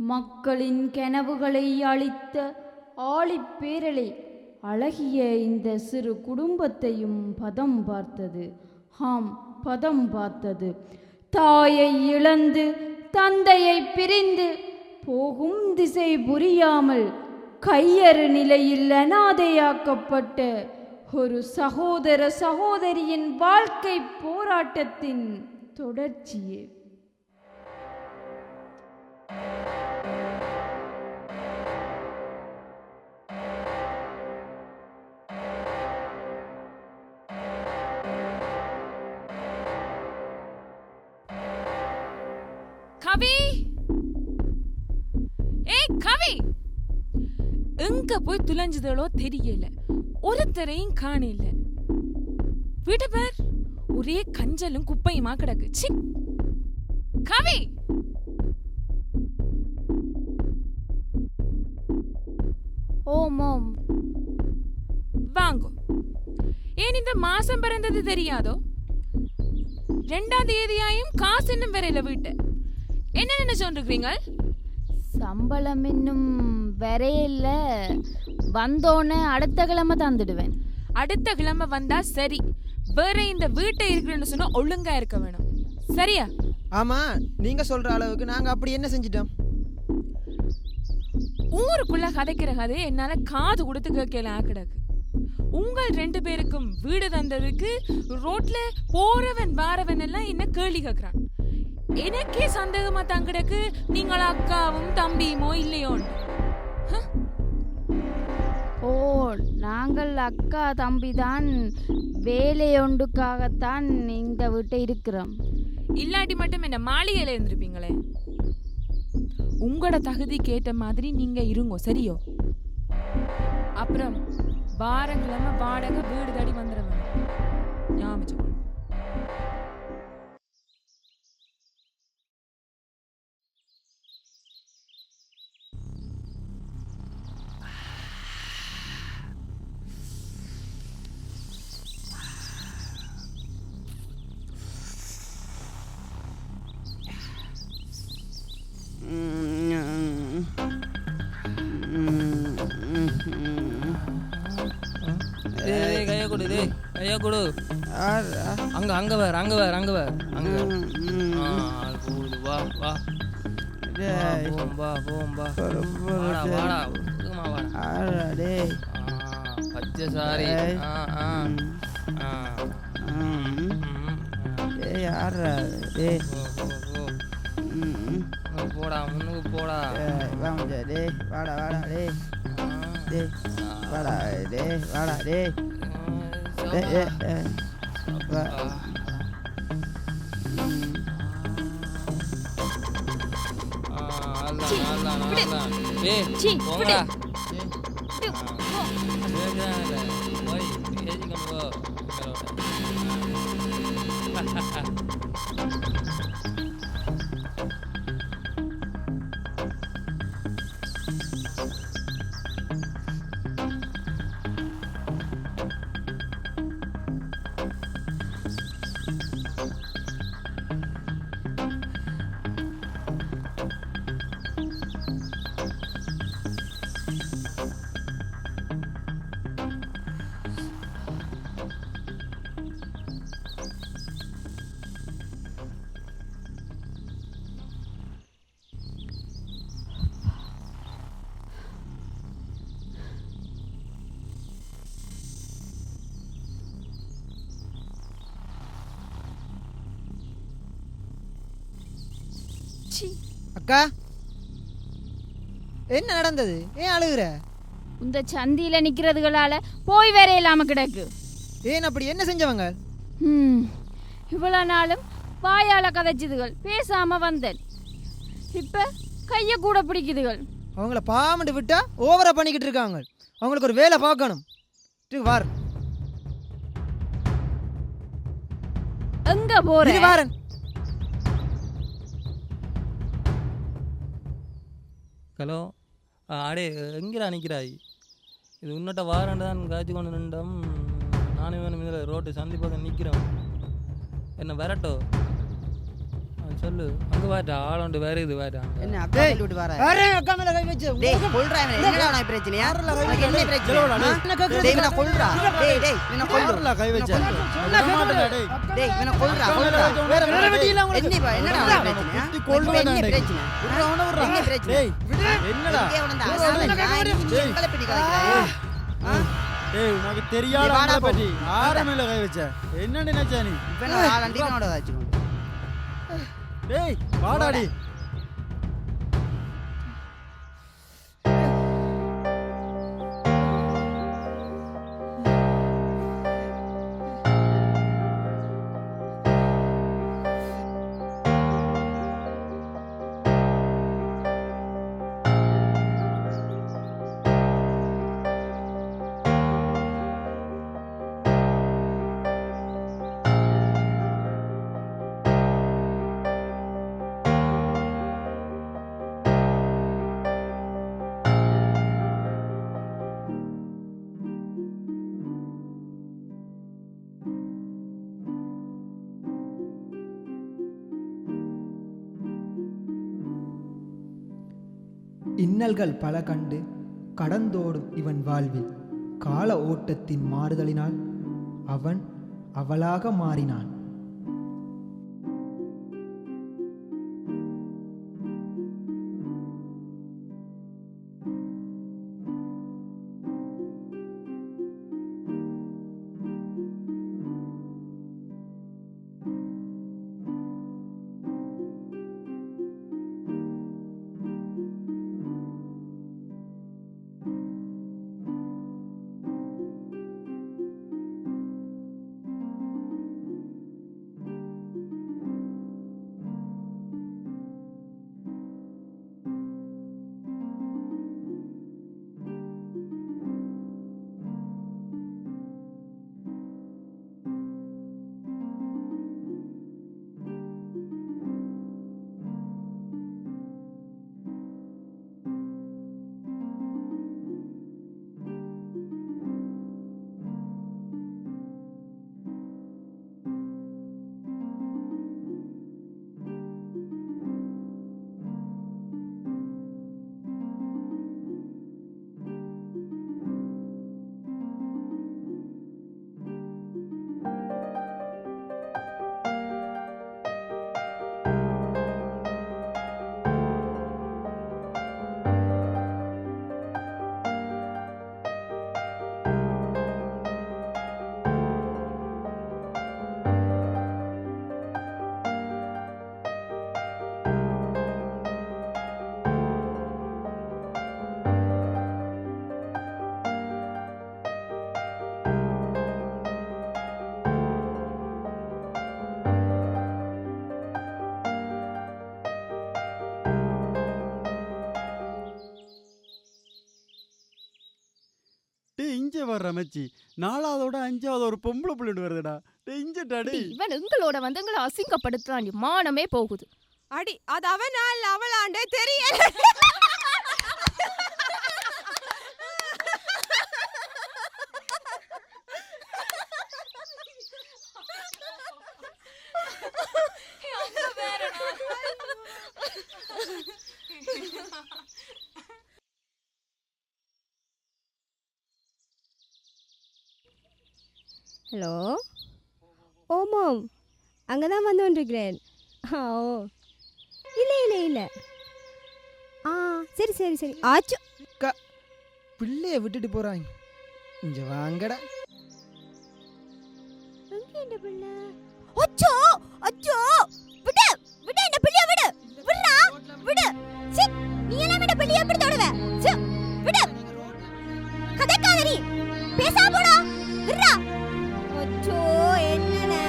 மக்களின் கனவுகளை அளித்த ஆழிப்பேரலை அழகிய இந்த சிறு குடும்பத்தையும் பதம் பார்த்தது. பதம் பார்த்தது. தாயை இழந்து தந்தையை பிரிந்து போகும் திசை புரியாமல் கையறு நிலையில் அனாதையாக்கப்பட்ட ஒரு சகோதர சகோதரியின் வாழ்க்கை போராட்டத்தின் தொடர்ச்சியே. கவி, கவி எங்க போய் துளைஞ்சதோ தெரியல. ஒருத்தரையும் காணல. வீட்டு பேர் ஒரே கஞ்சலும் குப்பையுமா கிடக்கு. சி கவி, ஓம் வாங்கோ. ஏன் இந்த மாசம் பிறந்தது தெரியாதோ? 2ஆம் தேதியாயும் காசு இன்னும் வரையில வீட்டு. என்ன சொல்றீங்க? சம்பளம் இன்னும் வரையில. வந்தோன்னு அடுத்த கிழமை தந்துடுவேன். அடுத்த கிழமை வந்தா சரி. வேற இந்த வீட்டை இருக்குன்னு சொன்னா ஒழுங்கா இருக்க வேணும். சரியா? ஆமா, நீங்க சொல்ற அளவுக்கு நாங்க அப்படி என்ன செஞ்சிட்டோம்? ஊருக்குள்ள கதைக்கிற கதை என்னால காது கொடுத்து கேட்கல கிடக்கு. உங்கள் 2 பேருக்கும் வீடு தந்ததுக்கு ரோட்ல போறவன் வாரவன் எல்லாம் என்ன கேள்வி கேட்கிறான். எனக்கே சந்தேகமா தான் கிடக்கு, நீங்கள் அக்காவும் தம்பியுமோ இல்லையோன்னு. ஓ, நாங்கள் அக்கா தம்பி தான். வேலையொண்டுக்காகத்தான் இந்த வீட்டை இருக்கிறோம். இல்லாட்டி மட்டும் என்ன மாளிகையில இருந்திருப்பீங்களே. உங்களோட தகுதிக்கு ஏற்ற மாதிரி நீங்க இருங்கோ, சரியோ? அப்புறம் வாரங்கிழமை வாடகை வீடு தடி வந்துட வேணும். ஞாபகம். கையா கொடு. அங்க அங்க வேற அங்க வேற அங்க வேற அங்க வா வா போம்பா வாடா வாடா புதுமா வாடா டேய். பச்சை சாரி. டேய் யாரா டேய்? போடா முன்னுக்கு போடா. வாங்க டேய், வாடா வாடா டேய். டேய் வாடா டேய், வாடா டேய். அக்கா, என்ன நடந்தது? ஏன் அழுகுற? இந்த சந்தியில நிக்கிறதுகளால போய் வேற இல்லாம கிடக்கு. ஏன் அப்படி என்ன செஞ்சவங்க? இவ்வளவு நாளும் வாயால கதைச்சதுகள், பேசாம வந்தேன். இப்ப கைய கூட பிடிக்குதுகள். அவங்கள பாமண்டு விட்டா ஓவரா பண்ணிக்கிட்டு இருக்காங்க. அவங்களுக்கு ஒரு வேலை பார்க்கணும். வார் எங்க போற? வாரன். ஹலோ, அடே எங்கடா நிற்கிறாய்? இது உன்னட்ட வாரண்டு தான் காய்ச்சி கொண்டு நின்றும். நானும் வேணும் இதில் ரோட்டு சந்தி பக்கம் நிற்கிறோம். என்ன வரட்டோ? சொல்லு அங்க வாடா ஆளோண்டு வேற இது வாடா என்ன அக்கா விட்டு வர அக்கா மேல கை வச்சு டேய் கொல்றா இவனை என்னடா உனக்கு பிரச்சனையா உனக்கு என்ன பிரச்சனை டேய் இவனை கொல்றா டேய் இவனை கொல்றா கை வச்சு டேய் இவனை கொல்றா வேற வெட்டில உங்களுக்கு என்னடா உனக்கு பிரச்சனையா கொல்றா என்ன பிரச்சனை விடுறா அவன விடுறா என்ன பிரச்சனை டேய் என்னடா டேய் கலப்படி கலக்குறா டேய் உனக்கு தெரியாத ஆளை பத்தி ஆற மேல கை வச்ச என்ன நினைச்ச நீ இப்ப நான் ஆளண்டினோட வச்சுக்கோ டேய் வாடாடி இன்னல்கள் பல கண்டு கடந்தோடும் இவன் வாழ்வில் கால ஓட்டத்தின் மாறுதலினால் அவன் அவளாக மாறினான். இங்க வர்ற மச்சி நாலாவதோட அஞ்சாவது ஒரு பொம்பளை புள்ளிட்டு வருதுடா இஞ்சட்டாடி இவன் எங்களோட வந்து எங்களை அசிங்கப்படுத்துறான் மானமே போகுது. அடி அது அவனா இல்ல அவளாண்டே தெரியல. ஹலோ ஓமாம் அங்கே தான் வந்து கொண்டிருக்கிறேன். ஓ இல்லை இல்லை இல்லை சரி சரி சரி ஆச்சு. பிள்ளைய விட்டுட்டு போறாங்க. இங்க வாங்கடா. எங்க இந்த பிள்ளை? அச்சோ அச்சோ விடு விடு இந்த பிள்ளைய விடு விடுடா விடு. சி நீ எல்லாம் இந்த பிள்ளைய எப்படி தொடுவ? சி விடு கதைக்காத நீ பேசாம போடா விடுடா. அச்சோ என்னனே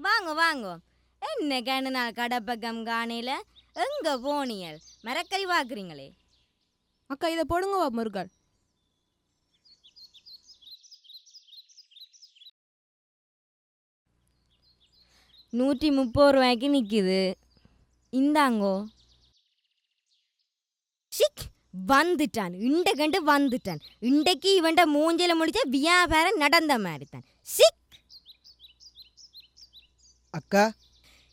வாங்க வாங்க. என்ன கண்ணு நாள் கடை பக்கம் காணையில எங்க போனியல் மரக்கறி வாக்குறீங்களே? அக்கா இதை போடுங்க முருகன். ₹130 நிக்குது. இந்தாங்கோ. ஷிக் வந்துட்டான் இண்ட கண்டு வந்துட்டான். இண்டைக்கு இவன்ட மூஞ்சில முடிச்ச வியாபாரம் நடந்த மாதிரி தான். சிக் அக்கா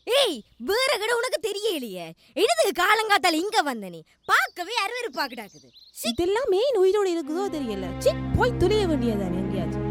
ஏய் வேற கடை உனக்கு தெரியலையே. என்னதுக்கு காலங்காத்தால இங்க வந்த நீ? பார்க்கவே அருவருப்பா கிடாக்குது. இதெல்லாம் மெயின் உயிரோட இருக்குதோ தெரியல. சி போய் துளைய வேண்டியதானே எங்கேயாச்சும்.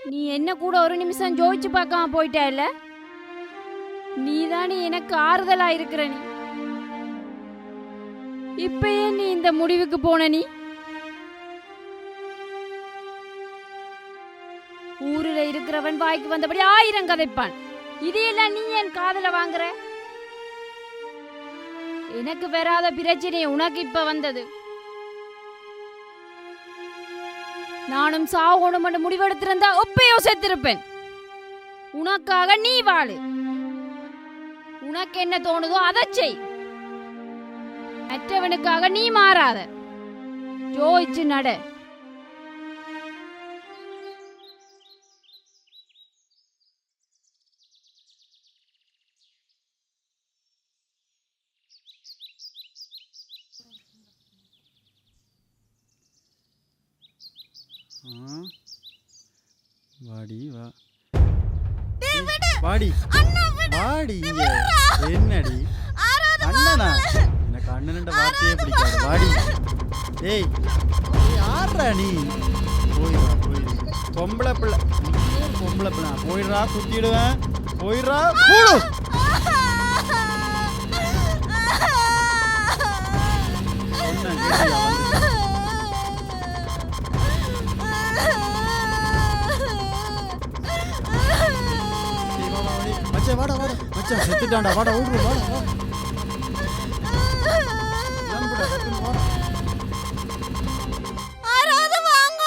நீ என்ன கூட ஒரு நிமிஷம் ஜோதிச்சு பார்க்காம போயிட்டா இல்ல? நீதானே எனக்கு ஆறுதலா இருக்கிற நீ. இப்பயே நீ இந்த முடிவுக்கு போன நீ? ஊருல இருக்கிறவன் வாய்க்கு வந்தபடி 1000 கதைப்பான். இதையெல்லாம் நீ என் காதல வாங்குற? எனக்கு வராத பிரச்சனை உனக்கு இப்ப வந்தது. நானும் சாகணும் என்று முடிவெடுத்திருந்தா ஒப்பையோ செத்திருப்பேன். உனக்காக நீ வாழு. உனக்கு என்ன தோணுதோ அதை செய். மற்றவனுக்காக நீ மாறாத. ஜோதிச்சு நட. வாடி வா வாடி வாடி இங்க. என்னடி அண்ணனா? எனக்கு அண்ணனோட வார்த்தையே பிடிக்காது. வாடி. ஏய் யாரா நீ? போயிடா போயிடு. பொம்பளை பிள்ளை பொம்பளை பிள்ளை. போயிடுறா சுத்திடுவேன். போயிடுறா கூடு. மச்சான் வாடா வாடா மச்சான் செத்துட்டான்டா. வாடா ஓடு வாடா வா. நம்புடா டக்குனு வாடா. ஆராத வாங்க.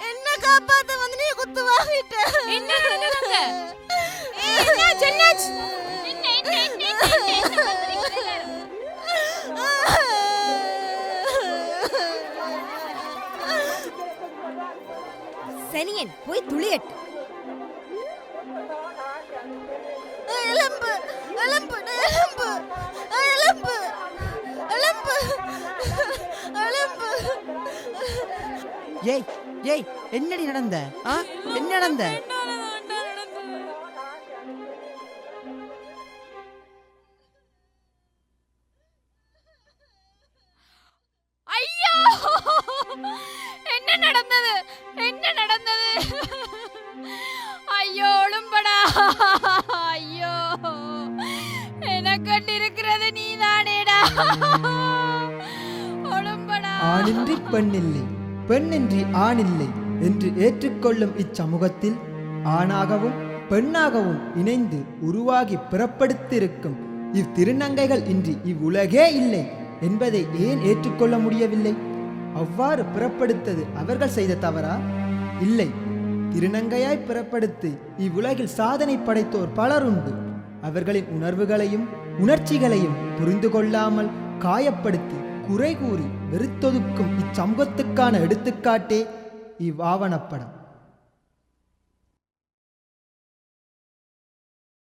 என்ன காப்பாத்த வந்து நீ குத்து வாங்கிட்ட. என்ன நடந்தது? என்ன சென்னாச்சு? சனியன் போய் துளியட்டு. எலும்பு எலும்பு எலும்பு எலும்பு எலும்பு எலும்பு. ஏய் ஏய் என்னடி நடந்த? என்ன நடந்த? ஐயோ என்ன நடந்தது? என்ன நடந்தது? ஐயோ ஒழும்படா. ஐயோ எனக்கு இருக்கிறது நீதானேடா. ஒழும்படா. ஆணின்றி பெண்ணில்லை, பெண்ணின்றி ஆணில்லை என்று ஏற்றுக்கொள்ளும் இச்சமூகத்தில் ஆணாகவும் பெண்ணாகவும் இணைந்து உருவாகி பிறப்படுத்திருக்கும் இவ்திருநங்கைகள் இன்றி இவ்வுலகே இல்லை என்பதை ஏன் ஏற்றுக்கொள்ள முடியவில்லை? அவ்வாறு பிறப்படுத்தது அவர்கள் செய்த தவறா? இல்லை. திருநங்கையாய் பிறப்படுத்தி இவ்வுலகில் சாதனை படைத்தோர் பலருண்டு. அவர்களின் உணர்வுகளையும் உணர்ச்சிகளையும் புரிந்து கொள்ளாமல் காயப்படுத்தி குறை கூறி வெறுத்தொதுக்கும் இச்சமூகத்துக்கான எடுத்துக்காட்டே இவ்வாவணப்படம்.